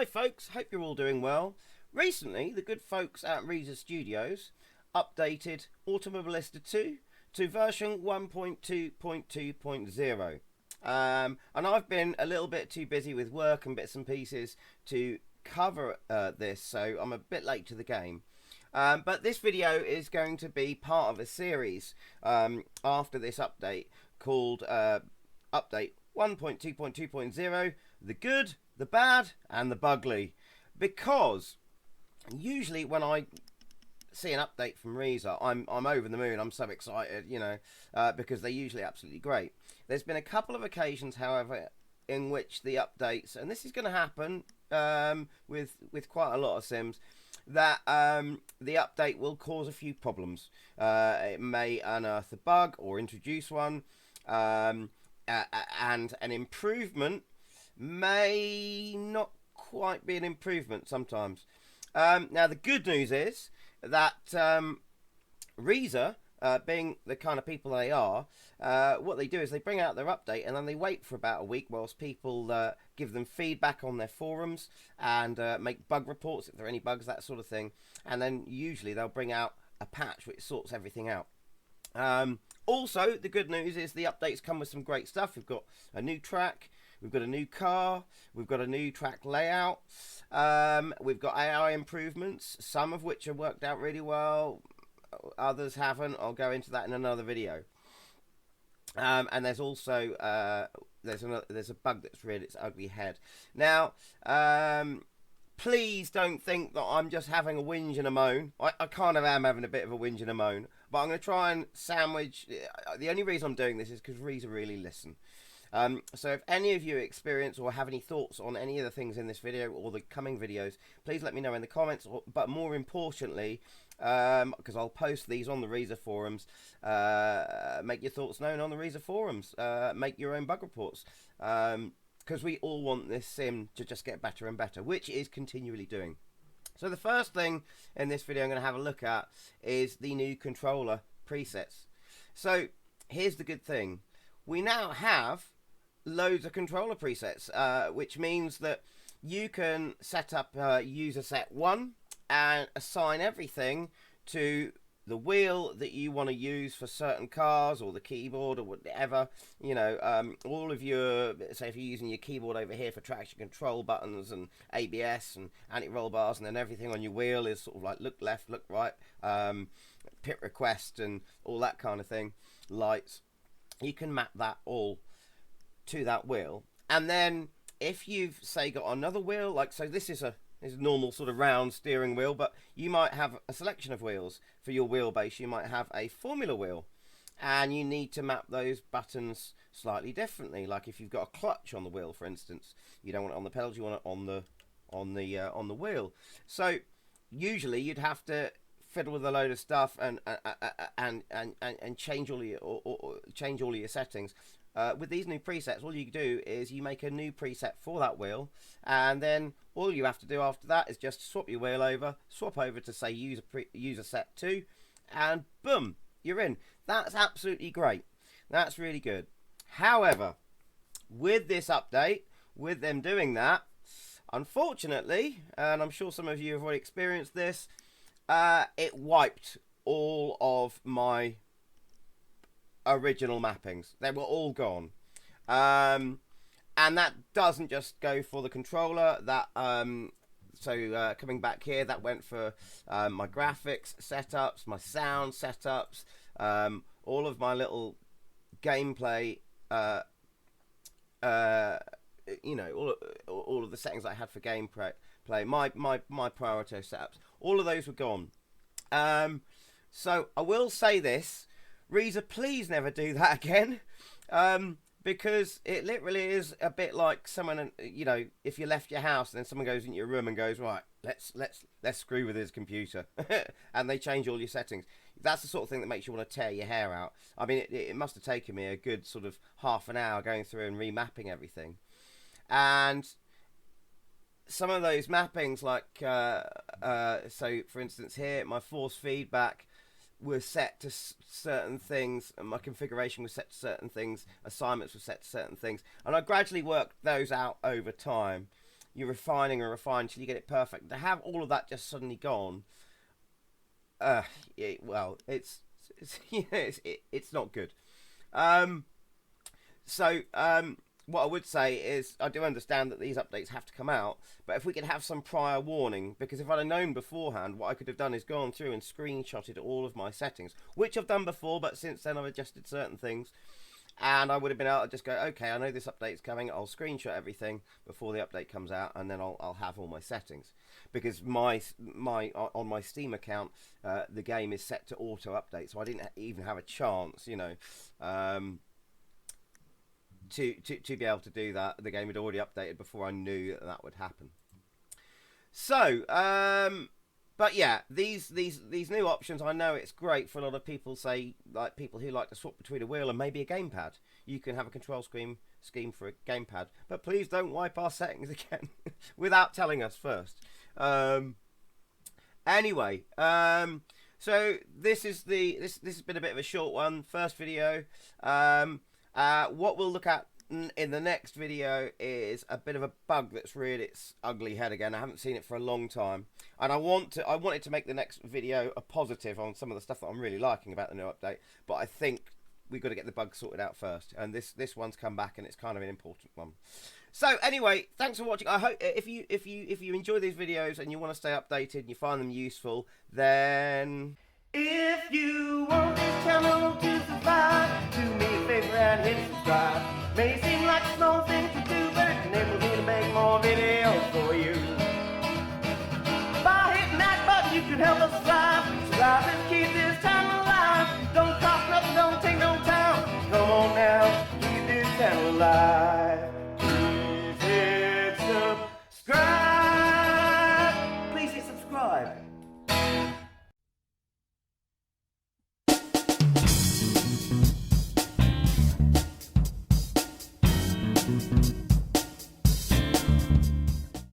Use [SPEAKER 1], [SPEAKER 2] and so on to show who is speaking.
[SPEAKER 1] Hi folks, hope you're all doing well. Recently, the good folks at Reza Studios updated AUTOMOBILISTA 2 to version 1.2.2.0. And I've been a little bit too busy with work and bits and pieces to cover this, so I'm a bit late to the game. But this video is going to be part of a series after this update called Update 1.2.2.0, the good, the bad, and the bugly. Because usually when I see an update from Reza, I'm over the moon. I'm so excited, you know, because they're usually absolutely great. There's been a couple of occasions, however, in which the updates, and this is going to happen with quite a lot of sims, that the update will cause a few problems. It may unearth a bug or introduce one, and an improvement may not quite be an improvement sometimes. Now the good news is that Reza, being the kind of people they are, what they do is they bring out their update and then they wait for about a week whilst people give them feedback on their forums and make bug reports if there are any bugs, that sort of thing. And then usually they'll bring out a patch which sorts everything out. Also, the good news is the updates come with some great stuff. We've got a new track, we've got a new car, we've got a new track layout, we've got AI improvements, some of which are worked out really well, others haven't. I'll go into that in another video. And there's also there's a bug that's reared its ugly head. Now, please don't think that I'm just having a whinge and a moan. I kind of am having a bit of a whinge and a moan, but I'm going to try and sandwich. The only reason I'm doing this is because Reza really listen. So if any of you experience or have any thoughts on any of the things in this video or the coming videos, please let me know in the comments. But more importantly, because I'll post these on the Reza forums, make your thoughts known on the Reza forums. Make your own bug reports. Because we all want this sim to just get better and better, which it is continually doing. So the first thing in this video I'm going to have a look at is the new controller presets. So here's the good thing. We now have loads of controller presets, which means that you can set up user set 1 and assign everything to the wheel that you want to use for certain cars, or the keyboard, or whatever, you know. All of your, say if you're using your keyboard over here for traction control buttons and ABS and anti-roll bars, and then everything on your wheel is sort of like look left, look right, pit request and all that kind of thing, lights. You can map that all to that wheel, and then if you've, say, got another wheel, like, so this is a normal sort of round steering wheel, but you might have a selection of wheels for your wheelbase. You might have a formula wheel, and you need to map those buttons slightly differently. Like if you've got a clutch on the wheel, for instance, you don't want it on the pedals, you want it on the wheel. So usually you'd have to fiddle with a load of stuff and change all your settings. With these new presets, all you do is you make a new preset for that wheel, and then all you have to do after that is just swap your wheel over, swap over to, say, user set 2, and boom, you're in. That's absolutely great. That's really good. However, with this update, with them doing that, unfortunately, and I'm sure some of you have already experienced this, it wiped all of my original mappings. They were all gone. And that doesn't just go for the controller. That coming back here, that went for my graphics setups, my sound setups, all of my little gameplay, you know, all of the settings I had for gameplay, my priority setups, all of those were gone. So I will say this, Reza, please never do that again, because it literally is a bit like someone, you know, if you left your house and then someone goes into your room and goes, right, let's screw with his computer, and they change all your settings. That's the sort of thing that makes you want to tear your hair out. I mean, it must have taken me a good sort of half an hour going through and remapping everything, and some of those mappings, like so for instance here, my force feedback were set to certain things, and my configuration was set to certain things, assignments were set to certain things, and I gradually worked those out over time. you're refining and refining till you get it perfect. To have all of that just suddenly gone, well, it's not good. What I would say is I do understand that these updates have to come out, but if we could have some prior warning, because if I'd have known beforehand, what I could have done is gone through and screenshotted all of my settings, which I've done before, but since then I've adjusted certain things, and I would have been able to just go, okay, I know this update's coming, I'll screenshot everything before the update comes out, and then I'll have all my settings, because on my Steam account, the game is set to auto update, so I didn't even have a chance, you know, to be able to do that. The game had already updated before I knew that would happen. So, but yeah, these new options, I know it's great for a lot of people, say, like people who like to swap between a wheel and maybe a gamepad. You can have a control scheme for a gamepad, but please don't wipe our settings again without telling us first. Anyway, so this has been a bit of a short one, first video. What we'll look at in the next video is a bit of a bug that's reared its ugly head again. I haven't seen it for a long time, and I wanted to make the next video a positive on some of the stuff that I'm really liking about the new update, but I think we've got to get the bug sorted out first, and this one's come back, and it's kind of an important one. So anyway, thanks for watching. I hope if you enjoy these videos and you want to stay updated and you find them useful, then if you want this channel to survive, do me a favor and hit subscribe. May seem like a small thing to do, but it enables me to make more videos for you. By hitting that button, you can help us thrive. Subscribe and keep this channel alive. Don't cost nothing, don't take no time. Come on now, keep this channel alive.